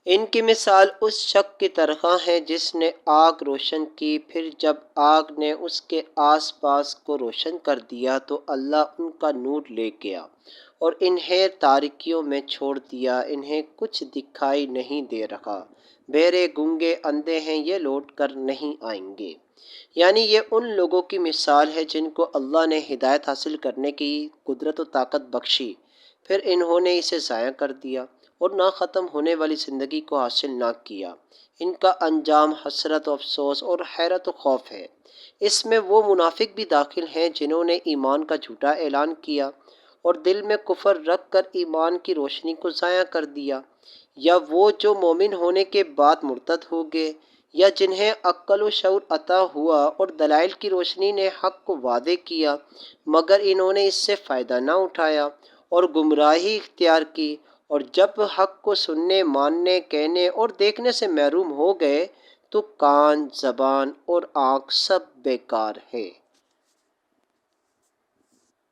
ان کی مثال اس شخص کی طرح ہے جس نے آگ روشن کی، پھر جب آگ نے اس کے آس پاس کو روشن کر دیا تو اللہ ان کا نور لے گیا اور انہیں تاریکیوں میں چھوڑ دیا، انہیں کچھ دکھائی نہیں دے رہا، بہرے گونگے اندھے ہیں، یہ لوٹ کر نہیں آئیں گے۔ یعنی یہ ان لوگوں کی مثال ہے جن کو اللہ نے ہدایت حاصل کرنے کی قدرت و طاقت بخشی، پھر انہوں نے اسے ضائع کر دیا اور نہ ختم ہونے والی زندگی کو حاصل نہ کیا۔ ان کا انجام حسرت و افسوس اور حیرت و خوف ہے۔ اس میں وہ منافق بھی داخل ہیں جنہوں نے ایمان کا جھوٹا اعلان کیا اور دل میں کفر رکھ کر ایمان کی روشنی کو ضائع کر دیا، یا وہ جو مومن ہونے کے بعد مرتد ہو گئے، یا جنہیں عقل و شعور عطا ہوا اور دلائل کی روشنی نے حق کو واضح کیا مگر انہوں نے اس سے فائدہ نہ اٹھایا اور گمراہی اختیار کی، اور جب حق کو سننے، ماننے، کہنے اور دیکھنے سے محروم ہو گئے تو کان، زبان اور آنکھ سب بیکار ہے۔